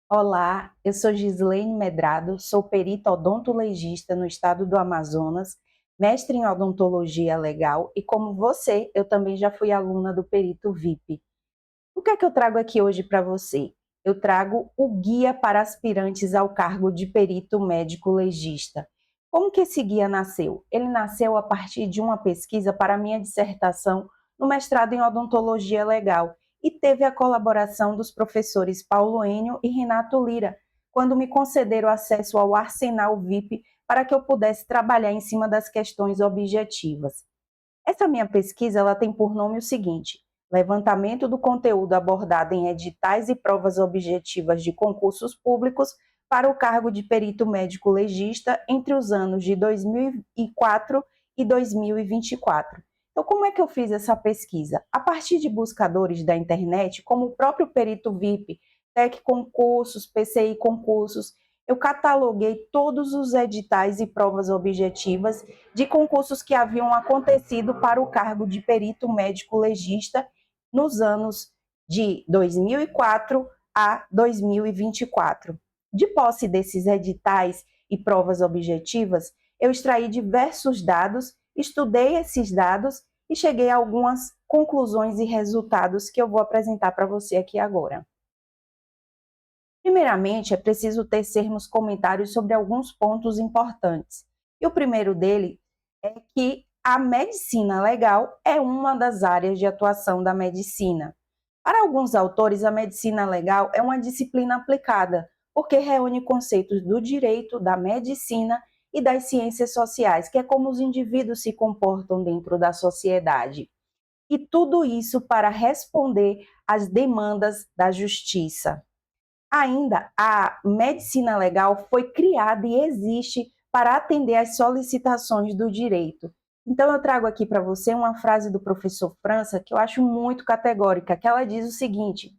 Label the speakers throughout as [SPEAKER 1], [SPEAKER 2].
[SPEAKER 1] Olá, eu sou Gislene Medrado, sou perita odontologista no estado do Amazonas, mestre em odontologia legal e como você, eu também já fui aluna do perito VIP. O que é que eu trago aqui hoje para você? Eu trago o guia para aspirantes ao cargo de perito médico legista. Como que esse guia nasceu? Ele nasceu a partir de uma pesquisa para a minha dissertação no mestrado em odontologia legal e teve a colaboração dos professores Paulo Enio e Renato Lira, quando me concederam acesso ao arsenal VIP para que eu pudesse trabalhar em cima das questões objetivas. Essa minha pesquisa ela tem por nome o seguinte: levantamento do conteúdo abordado em editais e provas objetivas de concursos públicos para o cargo de perito médico legista entre os anos de 2004 e 2024. Então, como é que eu fiz essa pesquisa? A partir de buscadores da internet, como o próprio Perito VIP, Tec Concursos, PCI Concursos, eu cataloguei todos os editais e provas objetivas de concursos que haviam acontecido para o cargo de perito médico legista nos anos de 2004 a 2024. De posse desses editais e provas objetivas, eu extraí diversos dados, estudei esses dados e cheguei a algumas conclusões e resultados que eu vou apresentar para você aqui agora. Primeiramente, é preciso tecermos comentários sobre alguns pontos importantes. E o primeiro dele é que a medicina legal é uma das áreas de atuação da medicina. Para alguns autores, a medicina legal é uma disciplina aplicada, porque reúne conceitos do direito, da medicina e das ciências sociais, que é como os indivíduos se comportam dentro da sociedade. E tudo isso para responder às demandas da justiça. Ainda, a medicina legal foi criada e existe para atender às solicitações do direito. Então, eu trago aqui para você uma frase do professor França que eu acho muito categórica, que ela diz o seguinte: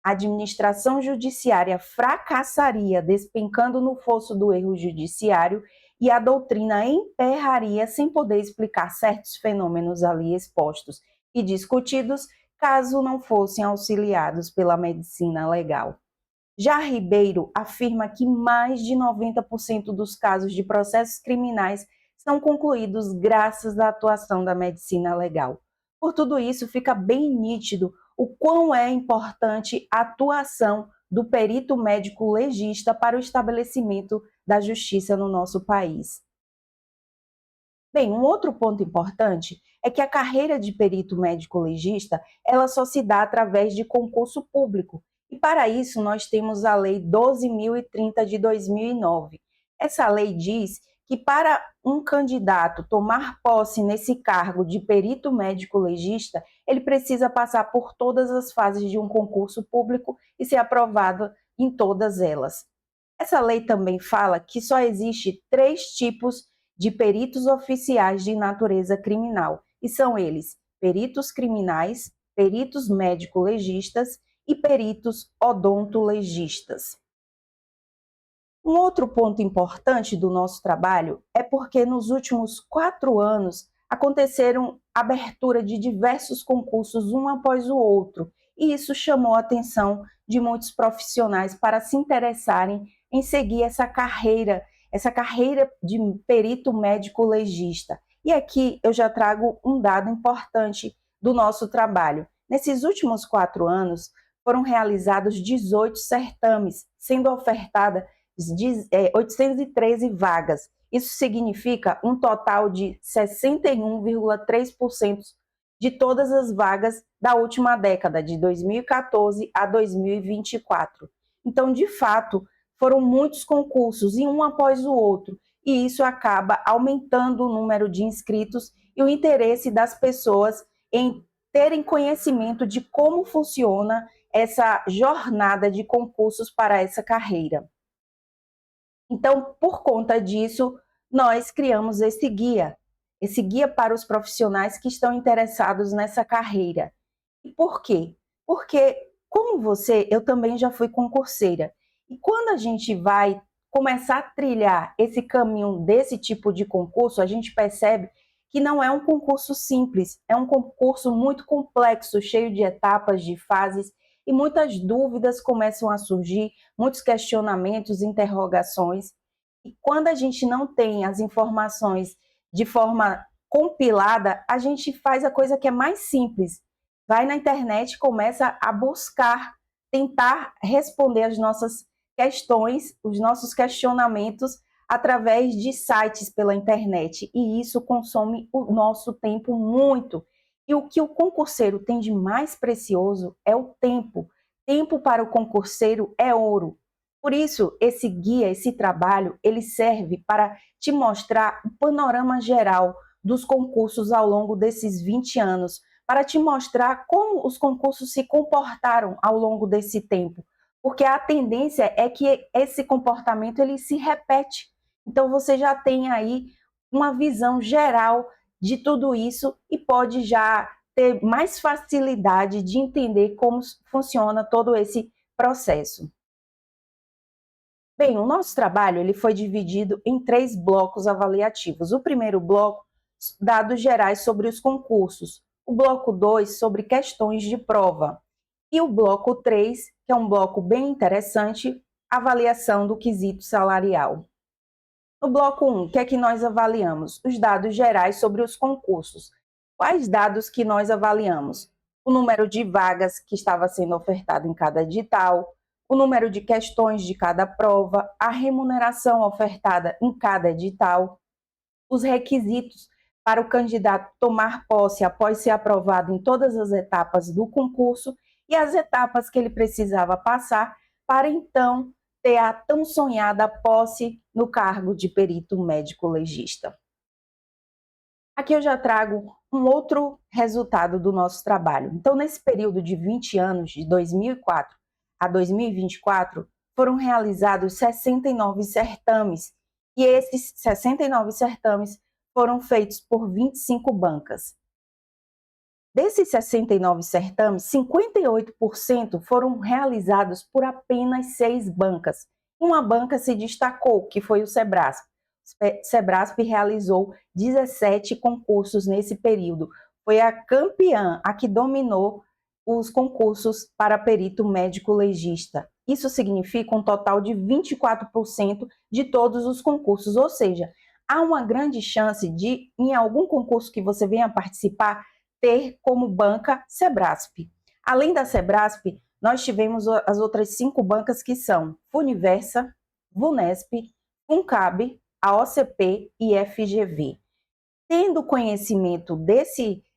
[SPEAKER 1] a administração judiciária fracassaria despencando no fosso do erro judiciário e a doutrina emperraria sem poder explicar certos fenômenos ali expostos e discutidos caso não fossem auxiliados pela medicina legal. Já Ribeiro afirma que mais de 90% dos casos de processos criminais são concluídos graças à atuação da medicina legal. Por tudo isso, fica bem nítido o quão é importante a atuação do perito médico legista para o estabelecimento da justiça no nosso país. Bem, um outro ponto importante é que a carreira de perito médico legista, ela só se dá através de concurso público. E para isso nós temos a Lei 12.030 de 2009. Essa lei diz que para um candidato tomar posse nesse cargo de perito médico legista, ele precisa passar por todas as fases de um concurso público e ser aprovado em todas elas. Essa lei também fala que só existe 3 tipos de peritos oficiais de natureza criminal, e são eles: peritos criminais, peritos médico-legistas e peritos odontolegistas. Um outro ponto importante do nosso trabalho é porque nos últimos 4 anos aconteceram abertura de diversos concursos um após o outro, e isso chamou a atenção de muitos profissionais para se interessarem em seguir essa carreira de perito médico legista. E aqui eu já trago um dado importante do nosso trabalho. Nesses últimos 4 anos, foram realizados 18 certames, sendo ofertada 813 vagas. Isso significa um total de 61,3% de todas as vagas da última década, de 2014 a 2024. Então, de fato, foram muitos concursos, e um após o outro, e isso acaba aumentando o número de inscritos e o interesse das pessoas em terem conhecimento de como funciona essa jornada de concursos para essa carreira. Então, por conta disso, nós criamos esse guia para os profissionais que estão interessados nessa carreira. E por quê? Porque, como você, eu também já fui concurseira. E quando a gente vai começar a trilhar esse caminho desse tipo de concurso, a gente percebe que não é um concurso simples, é um concurso muito complexo, cheio de etapas, de fases, e muitas dúvidas começam a surgir, muitos questionamentos, interrogações. E quando a gente não tem as informações de forma compilada, a gente faz a coisa que é mais simples. Vai na internet e começa a buscar, tentar responder as nossas questões, os nossos questionamentos através de sites pela internet. E isso consome o nosso tempo muito. E o que o concurseiro tem de mais precioso é o tempo. Tempo para o concurseiro é ouro. Por isso, esse guia, esse trabalho, ele serve para te mostrar o panorama geral dos concursos ao longo desses 20 anos, para te mostrar como os concursos se comportaram ao longo desse tempo, porque a tendência é que esse comportamento ele se repete. Então você já tem aí uma visão geral de tudo isso e pode já ter mais facilidade de entender como funciona todo esse processo. Bem, o nosso trabalho ele foi dividido em 3 blocos avaliativos. O primeiro bloco, dados gerais sobre os concursos. O bloco 2, sobre questões de prova. E o bloco 3, que é um bloco bem interessante, avaliação do quesito salarial. No bloco 1, o que é que nós avaliamos? Os dados gerais sobre os concursos. Quais dados que nós avaliamos? O número de vagas que estava sendo ofertado em cada edital, o número de questões de cada prova, a remuneração ofertada em cada edital, os requisitos para o candidato tomar posse após ser aprovado em todas as etapas do concurso e as etapas que ele precisava passar para então ter a tão sonhada posse no cargo de perito médico legista. Aqui eu já trago um outro resultado do nosso trabalho. Então, nesse período de 20 anos, de 2004 a 2024, foram realizados 69 certames, e esses 69 certames foram feitos por 25 bancas. Desses 69 certames, 58% foram realizados por apenas 6 bancas. Uma banca se destacou, que foi o Sebrasp. O Sebrasp realizou 17 concursos nesse período. Foi a campeã, a que dominou os concursos para perito médico legista. Isso significa um total de 24% de todos os concursos, ou seja, há uma grande chance de, em algum concurso que você venha participar, ter como banca Sebrasp. Além da Sebrasp, nós tivemos as outras 5 bancas que são Funiversa, Vunesp, Funcab, a OCP e FGV. Tendo conhecimento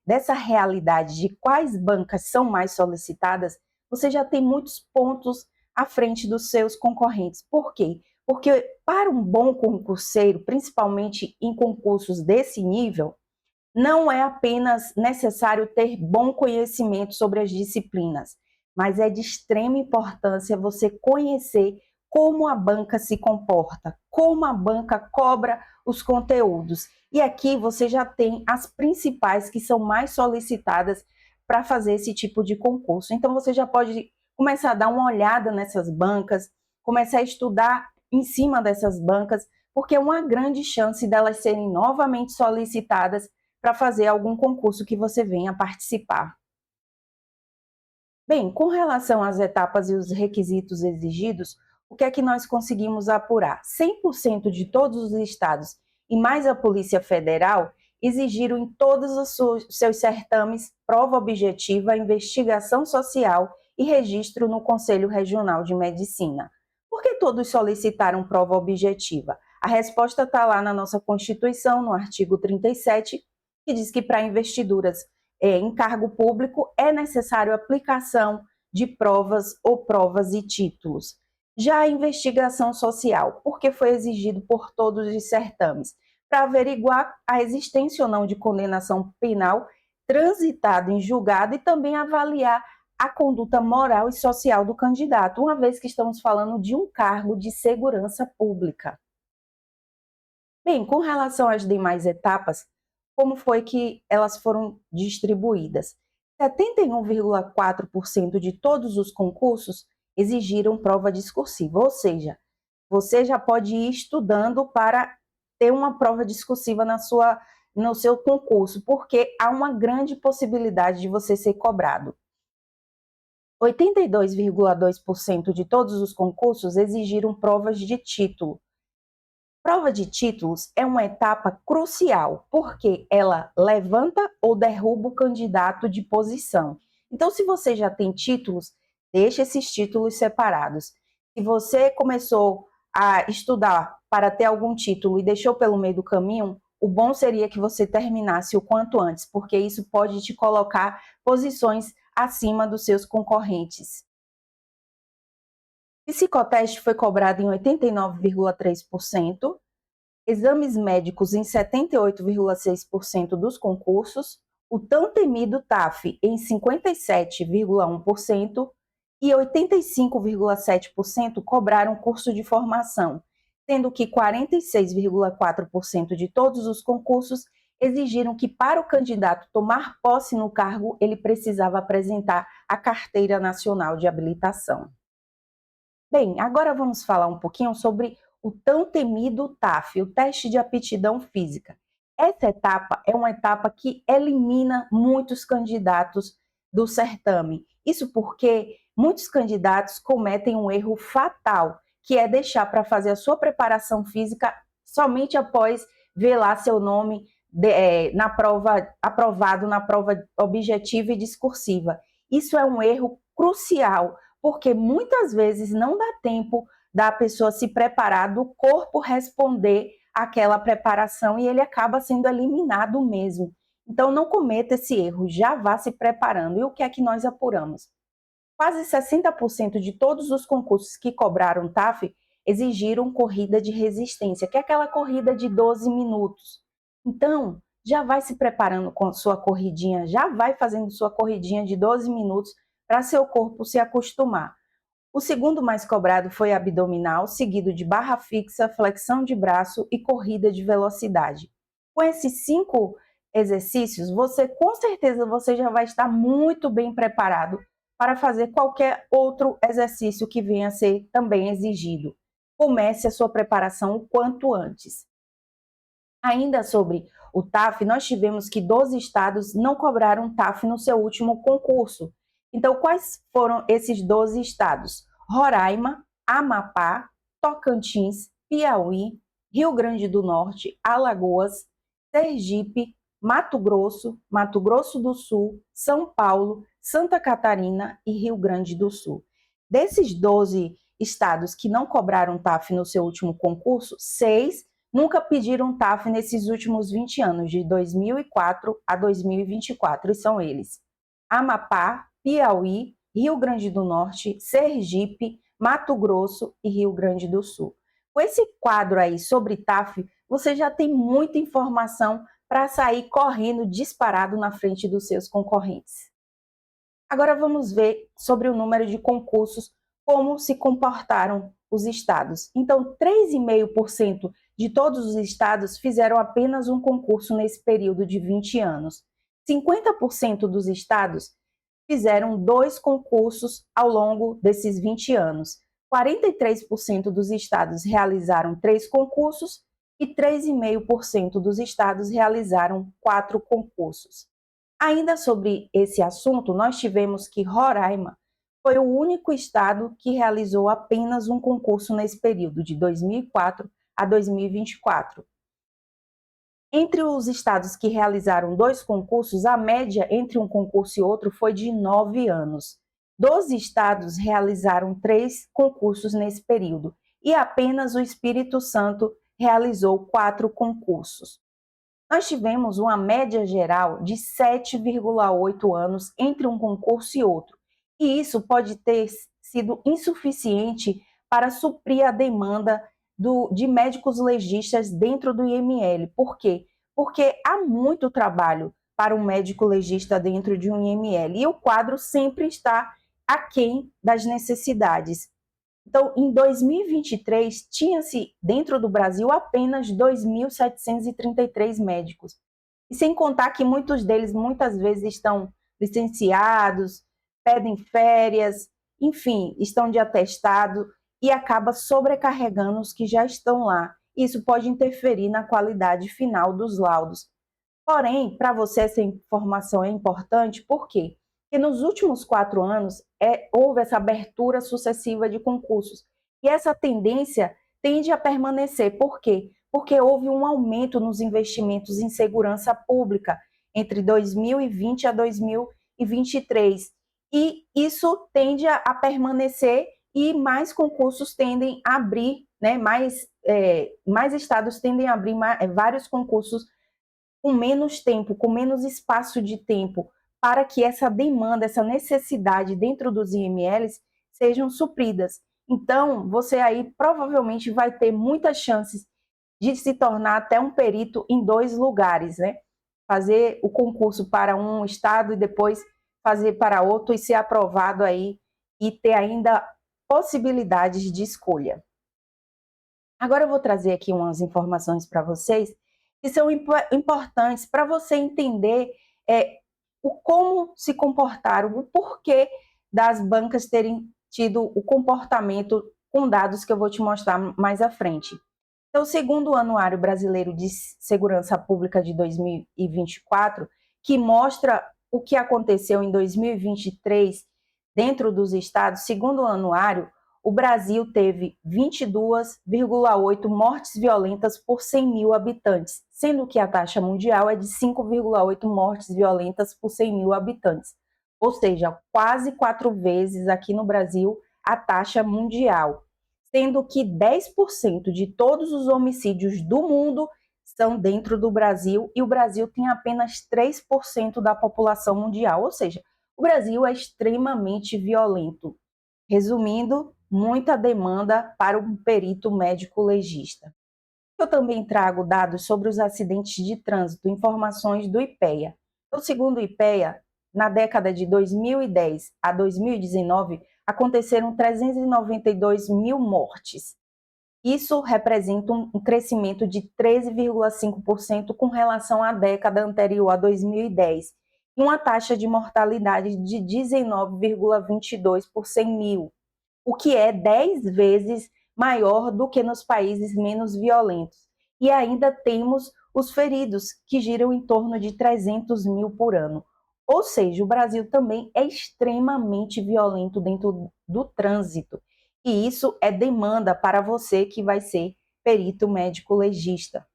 [SPEAKER 1] dessa realidade de quais bancas são mais solicitadas, você já tem muitos pontos à frente dos seus concorrentes. Por quê? Porque para um bom concurseiro, principalmente em concursos desse nível, não é apenas necessário ter bom conhecimento sobre as disciplinas, mas é de extrema importância você conhecer como a banca se comporta, como a banca cobra os conteúdos. E aqui você já tem as principais que são mais solicitadas para fazer esse tipo de concurso. Então você já pode começar a dar uma olhada nessas bancas, começar a estudar em cima dessas bancas, porque é uma grande chance delas serem novamente solicitadas para fazer algum concurso que você venha participar. Bem, com relação às etapas e os requisitos exigidos, o que é que nós conseguimos apurar? 100% de todos os estados e mais a Polícia Federal exigiram em todos os seus certames prova objetiva, investigação social e registro no Conselho Regional de Medicina. Por que todos solicitaram prova objetiva? A resposta está lá na nossa Constituição, no artigo 37, que diz que para investiduras em cargo público é necessário a aplicação de provas ou provas e títulos. Já a investigação social, porque foi exigido por todos os certames, para averiguar a existência ou não de condenação penal transitada em julgado e também avaliar a conduta moral e social do candidato, uma vez que estamos falando de um cargo de segurança pública. Bem, com relação às demais etapas, como foi que elas foram distribuídas? 71,4% de todos os concursos exigiram prova discursiva, ou seja, você já pode ir estudando para ter uma prova discursiva no seu concurso, porque há uma grande possibilidade de você ser cobrado. 82,2% de todos os concursos exigiram provas de título. Prova de títulos é uma etapa crucial, porque ela levanta ou derruba o candidato de posição. Então, se você já tem títulos, deixe esses títulos separados. Se você começou a estudar para ter algum título e deixou pelo meio do caminho, o bom seria que você terminasse o quanto antes, porque isso pode te colocar posições acima dos seus concorrentes. Psicoteste foi cobrado em 89,3%, exames médicos em 78,6% dos concursos, o tão temido TAF em 57,1% e 85,7% cobraram curso de formação, sendo que 46,4% de todos os concursos exigiram que, para o candidato tomar posse no cargo, ele precisava apresentar a Carteira Nacional de Habilitação. Bem, agora vamos falar um pouquinho sobre o tão temido TAF, o Teste de Aptidão Física. Essa etapa é uma etapa que elimina muitos candidatos do certame. Isso porque muitos candidatos cometem um erro fatal, que é deixar para fazer a sua preparação física somente após ver lá seu nome na prova, aprovado na prova objetiva e discursiva. Isso é um erro crucial, porque muitas vezes não dá tempo da pessoa se preparar, do corpo responder àquela preparação e ele acaba sendo eliminado mesmo. Então não cometa esse erro, já vá se preparando. E o que é que nós apuramos? Quase 60% de todos os concursos que cobraram TAF exigiram corrida de resistência, que é aquela corrida de 12 minutos. Então, já vai se preparando com sua corridinha, já vai fazendo sua corridinha de 12 minutos para seu corpo se acostumar. O segundo mais cobrado foi abdominal, seguido de barra fixa, flexão de braço e corrida de velocidade. Com esses 5 exercícios, com certeza você já vai estar muito bem preparado para fazer qualquer outro exercício que venha a ser também exigido. Comece a sua preparação o quanto antes. Ainda sobre o TAF, nós tivemos que 12 estados não cobraram TAF no seu último concurso. Então, quais foram esses 12 estados? Roraima, Amapá, Tocantins, Piauí, Rio Grande do Norte, Alagoas, Sergipe, Mato Grosso do Sul, São Paulo, Santa Catarina e Rio Grande do Sul. Desses 12 estados que não cobraram TAF no seu último concurso, 6 nunca pediram TAF nesses últimos 20 anos, de 2004 a 2024, e são eles: Amapá, Piauí, Rio Grande do Norte, Sergipe, Mato Grosso e Rio Grande do Sul. Com esse quadro aí sobre TAF, você já tem muita informação para sair correndo disparado na frente dos seus concorrentes. Agora vamos ver sobre o número de concursos, como se comportaram os estados. Então, 3,5% de todos os estados fizeram apenas um concurso nesse período de 20 anos. 50% dos estados fizeram 2 concursos ao longo desses 20 anos. 43% dos estados realizaram 3 concursos e 3,5% dos estados realizaram 4 concursos. Ainda sobre esse assunto, nós tivemos que Roraima foi o único estado que realizou apenas um concurso nesse período, de 2004 a 2024. Entre os estados que realizaram 2 concursos, a média entre um concurso e outro foi de 9 anos. 12 estados realizaram 3 concursos nesse período e apenas o Espírito Santo realizou 4 concursos. Nós tivemos uma média geral de 7,8 anos entre um concurso e outro, e isso pode ter sido insuficiente para suprir a demanda de médicos legistas dentro do IML. Por quê? Porque há muito trabalho para um médico legista dentro de um IML, e o quadro sempre está aquém das necessidades. Então, em 2023, tinha-se dentro do Brasil apenas 2.733 médicos. E sem contar que muitos deles muitas vezes estão licenciados, pedem férias, enfim, estão de atestado e acaba sobrecarregando os que já estão lá. Isso pode interferir na qualidade final dos laudos. Porém, para você essa informação é importante, por quê? Porque nos últimos 4 anos houve essa abertura sucessiva de concursos. E essa tendência tende a permanecer. Por quê? Porque houve um aumento nos investimentos em segurança pública entre 2020 a 2023. E isso tende a permanecer e mais concursos tendem a abrir, né? Mais estados tendem a abrir vários concursos com menos tempo, com menos espaço de tempo, para que essa demanda, essa necessidade dentro dos IMLs sejam supridas. Então, você aí provavelmente vai ter muitas chances de se tornar até um perito em 2 lugares, né? Fazer o concurso para um estado e depois fazer para outro e ser aprovado aí e ter ainda possibilidades de escolha. Agora eu vou trazer aqui umas informações para vocês que são importantes para você entender como se comportaram, o porquê das bancas terem tido o comportamento com dados que eu vou te mostrar mais à frente. Então, segundo o Anuário Brasileiro de Segurança Pública de 2024, que mostra o que aconteceu em 2023 dentro dos estados, segundo o anuário, o Brasil teve 22,8 mortes violentas por 100 mil habitantes, sendo que a taxa mundial é de 5,8 mortes violentas por 100 mil habitantes. Ou seja, quase 4 vezes aqui no Brasil a taxa mundial, sendo que 10% de todos os homicídios do mundo são dentro do Brasil e o Brasil tem apenas 3% da população mundial, ou seja, o Brasil é extremamente violento. Resumindo, muita demanda para um perito médico legista. Eu também trago dados sobre os acidentes de trânsito, informações do IPEA. Então, segundo o IPEA, na década de 2010 a 2019, aconteceram 392 mil mortes. Isso representa um crescimento de 13,5% com relação à década anterior a 2010 e uma taxa de mortalidade de 19,22 por 100 mil, o que é 10 vezes maior do que nos países menos violentos. E ainda temos os feridos, que giram em torno de 300 mil por ano. Ou seja, o Brasil também é extremamente violento dentro do trânsito. E isso é demanda para você que vai ser perito médico legista.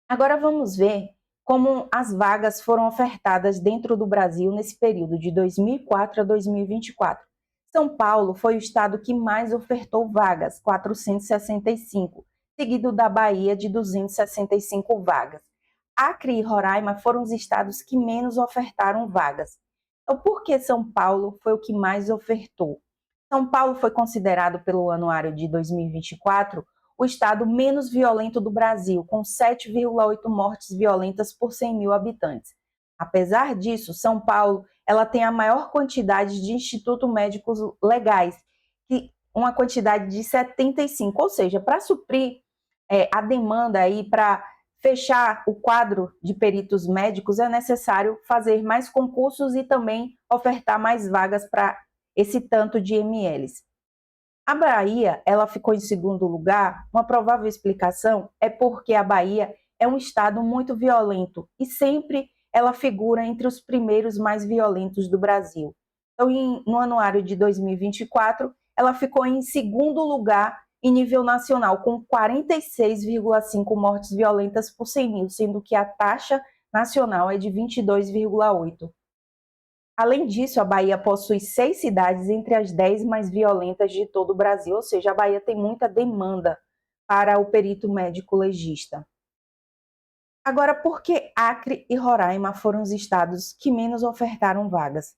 [SPEAKER 1] Agora vamos ver como as vagas foram ofertadas dentro do Brasil nesse período de 2004 a 2024. São Paulo foi o estado que mais ofertou vagas, 465, seguido da Bahia, de 265 vagas. Acre e Roraima foram os estados que menos ofertaram vagas. Então, por que São Paulo foi o que mais ofertou? São Paulo foi considerado pelo Anuário de 2024 o estado menos violento do Brasil, com 7,8 mortes violentas por 100 mil habitantes. Apesar disso, São Paulo ela tem a maior quantidade de institutos médicos legais, uma quantidade de 75, ou seja, para suprir a demanda aí, para fechar o quadro de peritos médicos, é necessário fazer mais concursos e também ofertar mais vagas para esse tanto de MLs. A Bahia, ela ficou em segundo lugar. Uma provável explicação é porque a Bahia é um estado muito violento e sempre ela figura entre os primeiros mais violentos do Brasil. Então, no anuário de 2024, ela ficou em segundo lugar em nível nacional, com 46,5 mortes violentas por 100 mil, sendo que a taxa nacional é de 22,8. Além disso, a Bahia possui 6 cidades entre as 10 mais violentas de todo o Brasil, ou seja, a Bahia tem muita demanda para o perito médico legista. Agora, por que Acre e Roraima foram os estados que menos ofertaram vagas?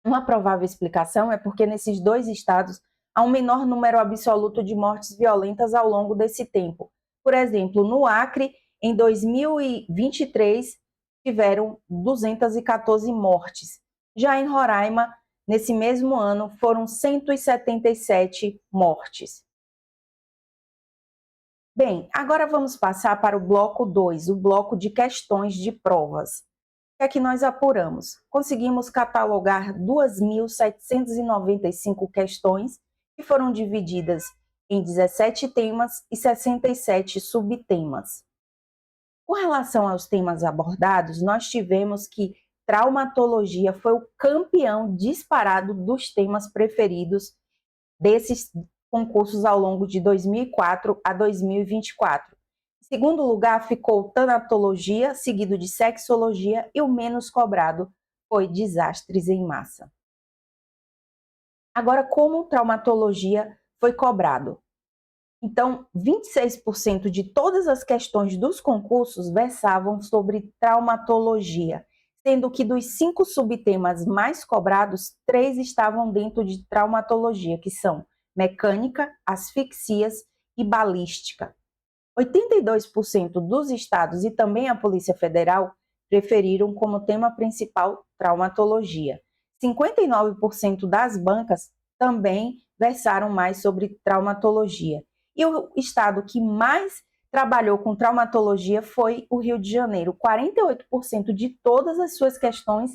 [SPEAKER 1] Uma provável explicação é porque nesses 2 estados há um menor número absoluto de mortes violentas ao longo desse tempo. Por exemplo, no Acre, em 2023, tiveram 214 mortes. Já em Roraima, nesse mesmo ano, foram 177 mortes. Bem, agora vamos passar para o bloco 2, o bloco de questões de provas. O que é que nós apuramos? Conseguimos catalogar 2.795 questões, que foram divididas em 17 temas e 67 subtemas. Com relação aos temas abordados, nós tivemos que traumatologia foi o campeão disparado dos temas preferidos desses concursos ao longo de 2004 a 2024. Em segundo lugar ficou tanatologia, seguido de sexologia, e o menos cobrado foi desastres em massa. Agora, como traumatologia foi cobrado? Então, 26% de todas as questões dos concursos versavam sobre traumatologia, sendo que dos 5 subtemas mais cobrados, 3 estavam dentro de traumatologia, que são mecânica, asfixias e balística. 82% dos estados e também a Polícia Federal preferiram como tema principal traumatologia. 59% das bancas também versaram mais sobre traumatologia. E o estado que mais trabalhou com traumatologia foi o Rio de Janeiro. 48% de todas as suas questões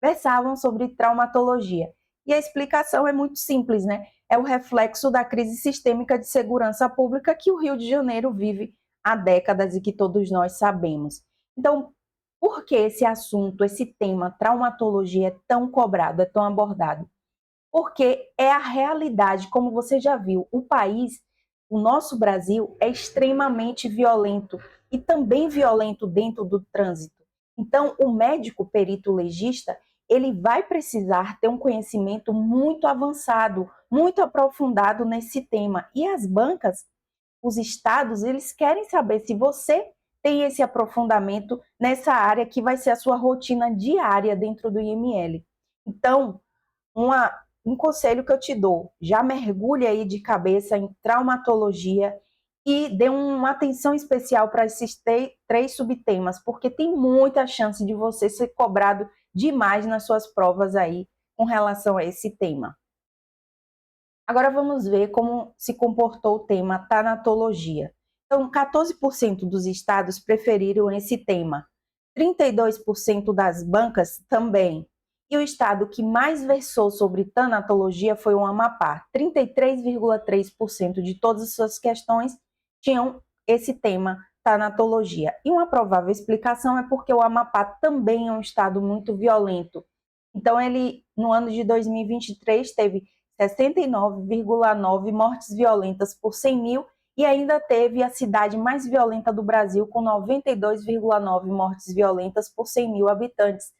[SPEAKER 1] versavam sobre traumatologia. E a explicação é muito simples, né? É o reflexo da crise sistêmica de segurança pública que o Rio de Janeiro vive há décadas e que todos nós sabemos. Então, por que esse assunto, esse tema, traumatologia, é tão cobrado, é tão abordado? Porque é a realidade, como você já viu, o país, o nosso Brasil, é extremamente violento e também violento dentro do trânsito. Então, o médico perito legista, ele vai precisar ter um conhecimento muito avançado, muito aprofundado nesse tema. E as bancas, os estados, eles querem saber se você tem esse aprofundamento nessa área que vai ser a sua rotina diária dentro do IML. Então, um conselho que eu te dou, já mergulhe aí de cabeça em traumatologia e dê uma atenção especial para esses 3 subtemas, porque tem muita chance de você ser cobrado demais nas suas provas aí com relação a esse tema. Agora vamos ver como se comportou o tema tanatologia. Então, 14% dos estados preferiram esse tema, 32% das bancas também. E o estado que mais versou sobre tanatologia foi o Amapá. 33,3% de todas as suas questões tinham esse tema, tanatologia. E uma provável explicação é porque o Amapá também é um estado muito violento. Então, ele, no ano de 2023, teve 69,9 mortes violentas por 100 mil e ainda teve a cidade mais violenta do Brasil, com 92,9 mortes violentas por 100 mil habitantes.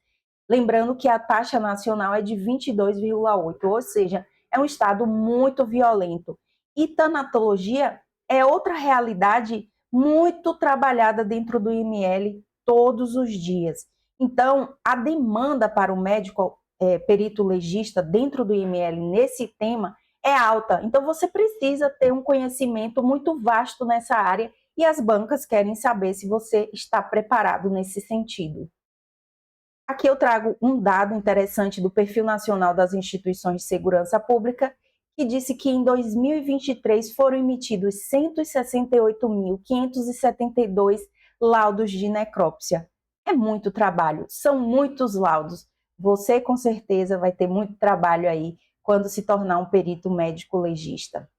[SPEAKER 1] Lembrando que a taxa nacional é de 22,8, ou seja, é um estado muito violento. E tanatologia é outra realidade muito trabalhada dentro do IML todos os dias. Então, a demanda para o médico perito legista dentro do IML nesse tema é alta. Então, você precisa ter um conhecimento muito vasto nessa área e as bancas querem saber se você está preparado nesse sentido. Aqui eu trago um dado interessante do Perfil Nacional das Instituições de Segurança Pública, que disse que em 2023 foram emitidos 168.572 laudos de necrópsia. É muito trabalho, são muitos laudos. Você com certeza vai ter muito trabalho aí quando se tornar um perito médico legista.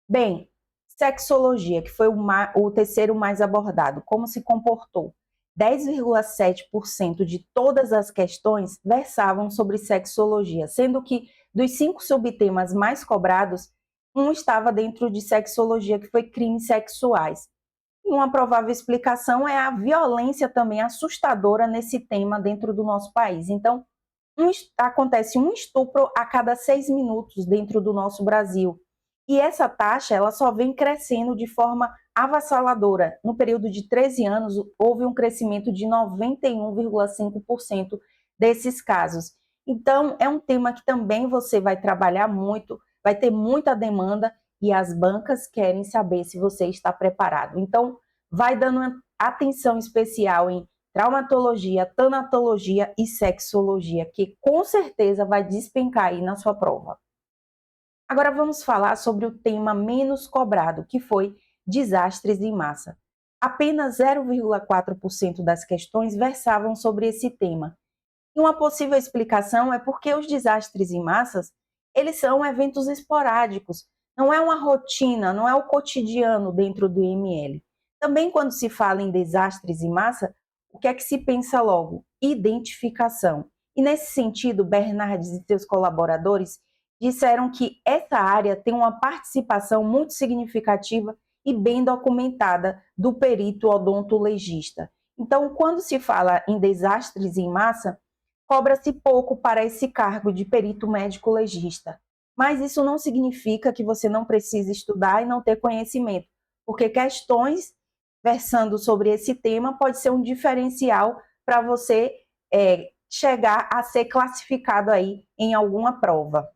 [SPEAKER 1] Bem, sexologia, que foi o terceiro mais abordado, como se comportou? 10,7% de todas as questões versavam sobre sexologia, sendo que dos 5 subtemas mais cobrados, um estava dentro de sexologia, que foi crimes sexuais. E uma provável explicação é a violência também assustadora nesse tema dentro do nosso país. Então, acontece um estupro a cada 6 minutos dentro do nosso Brasil. E essa taxa ela só vem crescendo de forma avassaladora. No período de 13 anos, houve um crescimento de 91,5% desses casos. Então, é um tema que também você vai trabalhar muito, vai ter muita demanda e as bancas querem saber se você está preparado. Então, vai dando atenção especial em traumatologia, tanatologia e sexologia, que com certeza vai despencar aí na sua prova. Agora vamos falar sobre o tema menos cobrado, que foi desastres em massa. Apenas 0,4% das questões versavam sobre esse tema. E uma possível explicação é porque os desastres em massas, eles são eventos esporádicos, não é uma rotina, não é o cotidiano dentro do IML. Também quando se fala em desastres em massa, o que é que se pensa logo? Identificação. E nesse sentido, Bernardes e seus colaboradores disseram que essa área tem uma participação muito significativa e bem documentada do perito odontologista. Então, quando se fala em desastres em massa, cobra-se pouco para esse cargo de perito médico legista. Mas isso não significa que você não precise estudar e não ter conhecimento, porque questões versando sobre esse tema pode ser um diferencial para você chegar a ser classificado aí em alguma prova.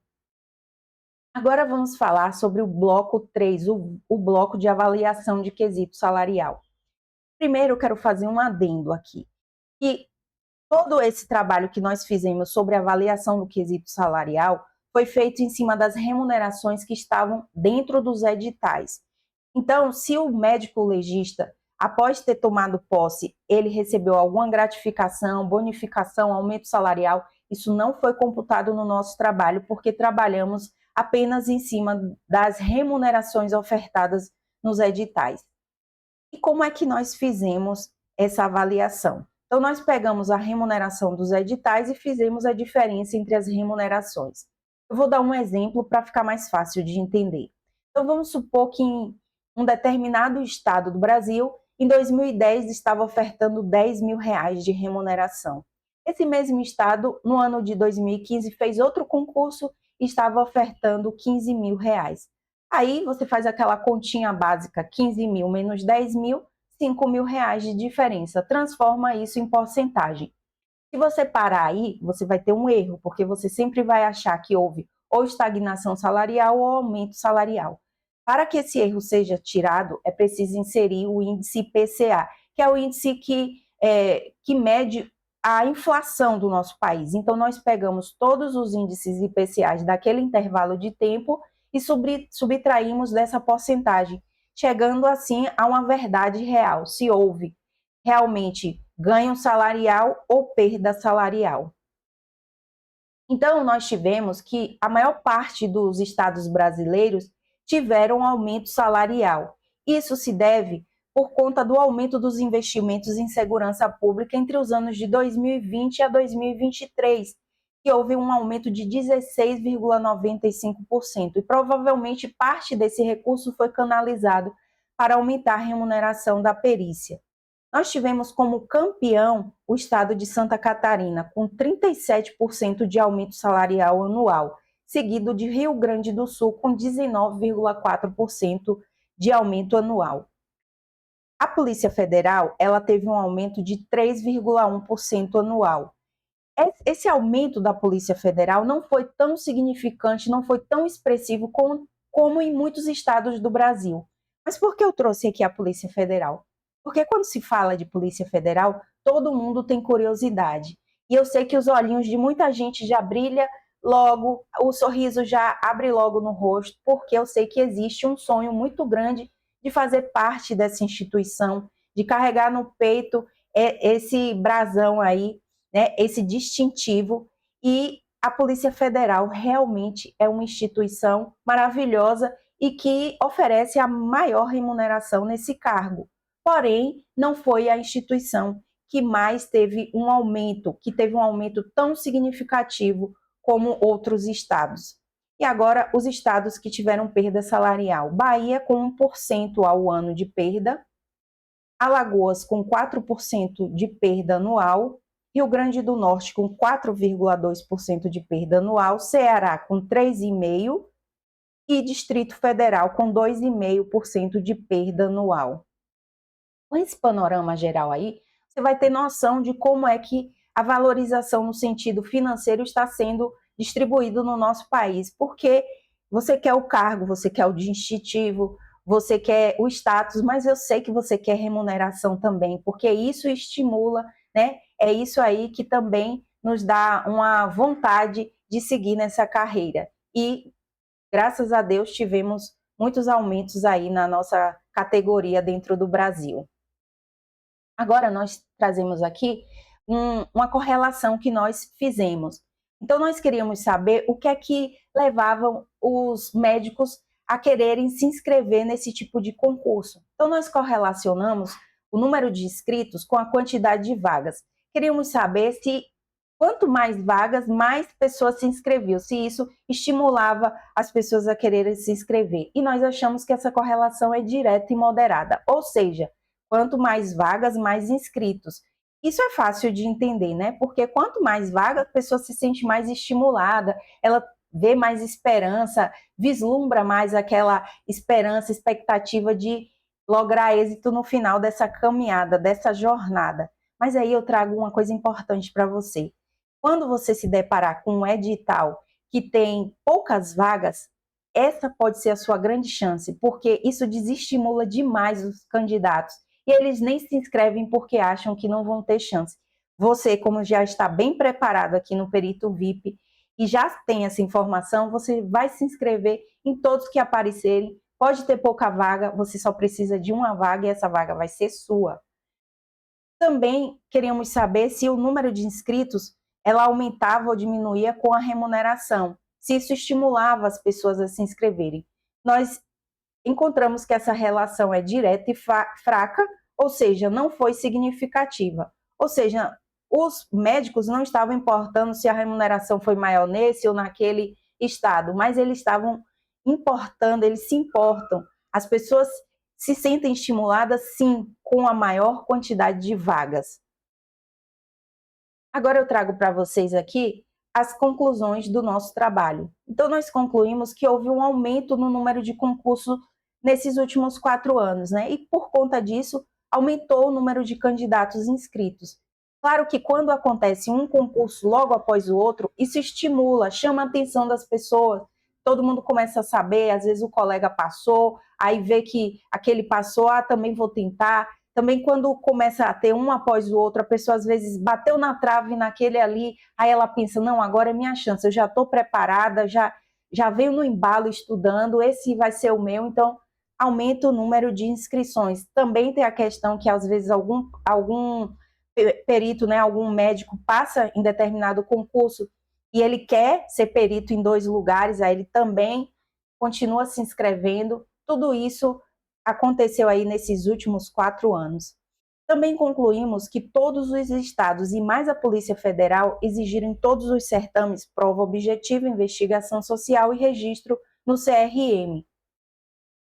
[SPEAKER 1] Agora vamos falar sobre o bloco 3, o bloco de avaliação de quesito salarial. Primeiro, eu quero fazer um adendo aqui, que todo esse trabalho que nós fizemos sobre avaliação do quesito salarial foi feito em cima das remunerações que estavam dentro dos editais. Então, se o médico legista, após ter tomado posse, ele recebeu alguma gratificação, bonificação, aumento salarial, isso não foi computado no nosso trabalho, porque trabalhamos apenas em cima das remunerações ofertadas nos editais. E como é que nós fizemos essa avaliação? Então, nós pegamos a remuneração dos editais e fizemos a diferença entre as remunerações. Eu vou dar um exemplo para ficar mais fácil de entender. Então, vamos supor que em um determinado estado do Brasil, em 2010, estava ofertando R$ 10.000 de remuneração. Esse mesmo estado, no ano de 2015, fez outro concurso e estava ofertando R$ 15.000. Aí você faz aquela continha básica, 15.000 menos 10.000, R$ 5.000 de diferença. Transforma isso em porcentagem. Se você parar aí, você vai ter um erro, porque você sempre vai achar que houve ou estagnação salarial ou aumento salarial. Para que esse erro seja tirado, é preciso inserir o índice IPCA, que é o índice que mede a inflação do nosso país. Então, nós pegamos todos os índices IPCAs daquele intervalo de tempo e subtraímos dessa porcentagem, chegando assim a uma verdade real, se houve realmente ganho salarial ou perda salarial. Então, nós tivemos que a maior parte dos estados brasileiros tiveram um aumento salarial. Isso se deve por conta do aumento dos investimentos em segurança pública entre os anos de 2020 a 2023, que houve um aumento de 16,95%, e provavelmente parte desse recurso foi canalizado para aumentar a remuneração da perícia. Nós tivemos como campeão o estado de Santa Catarina, com 37% de aumento salarial anual, seguido de Rio Grande do Sul, com 19,4% de aumento anual. A Polícia Federal, ela teve um aumento de 3,1% anual. Esse aumento da Polícia Federal não foi tão significante, não foi tão expressivo como em muitos estados do Brasil. Mas por que eu trouxe aqui a Polícia Federal? Porque quando se fala de Polícia Federal, todo mundo tem curiosidade. E eu sei que os olhinhos de muita gente já brilham logo, o sorriso já abre logo no rosto, porque eu sei que existe um sonho muito grande de fazer parte dessa instituição, de carregar no peito esse brasão aí, né, esse distintivo. E a Polícia Federal realmente é uma instituição maravilhosa e que oferece a maior remuneração nesse cargo. Porém, não foi a instituição que mais teve um aumento, que teve um aumento tão significativo como outros estados. E agora, os estados que tiveram perda salarial: Bahia com 1% ao ano de perda, Alagoas com 4% de perda anual, Rio Grande do Norte com 4,2% de perda anual, Ceará com 3,5% e Distrito Federal com 2,5% de perda anual. Com esse panorama geral aí, você vai ter noção de como é que a valorização no sentido financeiro está sendo distribuído no nosso país, porque você quer o cargo, você quer o distintivo, você quer o status, mas eu sei que você quer remuneração também, porque isso estimula, né? É isso aí que também nos dá uma vontade de seguir nessa carreira. E, graças a Deus, tivemos muitos aumentos aí na nossa categoria dentro do Brasil. Agora, nós trazemos aqui uma correlação que nós fizemos. Então, nós queríamos saber o que é que levavam os médicos a quererem se inscrever nesse tipo de concurso. Então, nós correlacionamos o número de inscritos com a quantidade de vagas. Queríamos saber se quanto mais vagas, mais pessoas se inscreviam, se isso estimulava as pessoas a quererem se inscrever. E nós achamos que essa correlação é direta e moderada, ou seja, quanto mais vagas, mais inscritos. Isso é fácil de entender, né? Porque quanto mais vagas, a pessoa se sente mais estimulada, ela vê mais esperança, vislumbra mais aquela esperança, expectativa de lograr êxito no final dessa caminhada, dessa jornada. Mas aí eu trago uma coisa importante para você. Quando você se deparar com um edital que tem poucas vagas, essa pode ser a sua grande chance, porque isso desestimula demais os candidatos. E eles nem se inscrevem porque acham que não vão ter chance. Você, como já está bem preparado aqui no Perito VIP e já tem essa informação, você vai se inscrever em todos que aparecerem. Pode ter pouca vaga, você só precisa de uma vaga e essa vaga vai ser sua. Também queríamos saber se o número de inscritos ela aumentava ou diminuía com a remuneração, se isso estimulava as pessoas a se inscreverem. Nós encontramos que essa relação é direta e fraca, ou seja, não foi significativa. Ou seja, os médicos não estavam importando se a remuneração foi maior nesse ou naquele estado, mas eles estavam importando, eles se importam. As pessoas se sentem estimuladas, sim, com a maior quantidade de vagas. Agora eu trago para vocês aqui as conclusões do nosso trabalho. Então, nós concluímos que houve um aumento no número de concursos nesses últimos 4 anos, né? E por conta disso, aumentou o número de candidatos inscritos. Claro que quando acontece um concurso logo após o outro, isso estimula, chama a atenção das pessoas, todo mundo começa a saber, às vezes o colega passou, aí vê que aquele passou, também vou tentar. Também quando começa a ter um após o outro, a pessoa às vezes bateu na trave naquele ali, aí ela pensa, não, agora é minha chance, eu já estou preparada, já venho no embalo estudando, esse vai ser o meu, então aumenta o número de inscrições. Também tem a questão que às vezes algum perito, né, algum médico passa em determinado concurso e ele quer ser perito em 2 lugares, aí ele também continua se inscrevendo. Tudo isso aconteceu aí nesses últimos 4 anos. Também concluímos que todos os estados e mais a Polícia Federal exigiram em todos os certames prova objetiva, investigação social e registro no CRM.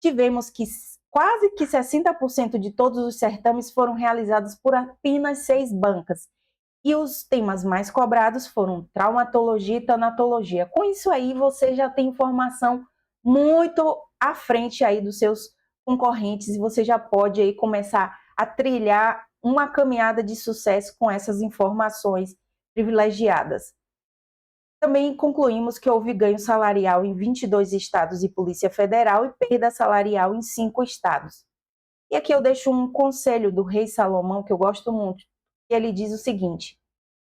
[SPEAKER 1] Tivemos que quase que 60% de todos os certames foram realizados por apenas 6 bancas. E os temas mais cobrados foram traumatologia e tanatologia. Com isso aí, você já tem informação muito à frente aí dos seus concorrentes e você já pode aí começar a trilhar uma caminhada de sucesso com essas informações privilegiadas. Também concluímos que houve ganho salarial em 22 estados e Polícia Federal e perda salarial em 5 estados. E aqui eu deixo um conselho do rei Salomão, que eu gosto muito, e ele diz o seguinte: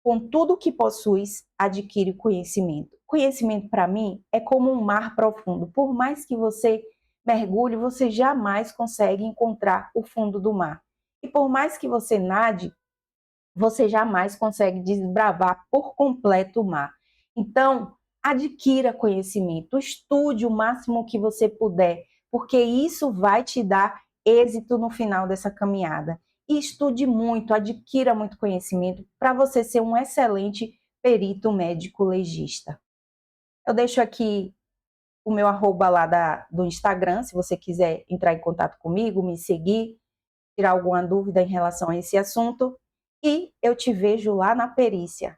[SPEAKER 1] com tudo que possuis, adquire conhecimento. Conhecimento, para mim, é como um mar profundo. Por mais que você mergulhe, você jamais consegue encontrar o fundo do mar. E por mais que você nade, você jamais consegue desbravar por completo o mar. Então, adquira conhecimento, estude o máximo que você puder, porque isso vai te dar êxito no final dessa caminhada. E estude muito, adquira muito conhecimento para você ser um excelente perito médico legista. Eu deixo aqui o meu arroba lá do Instagram, se você quiser entrar em contato comigo, me seguir, tirar alguma dúvida em relação a esse assunto. E eu te vejo lá na perícia.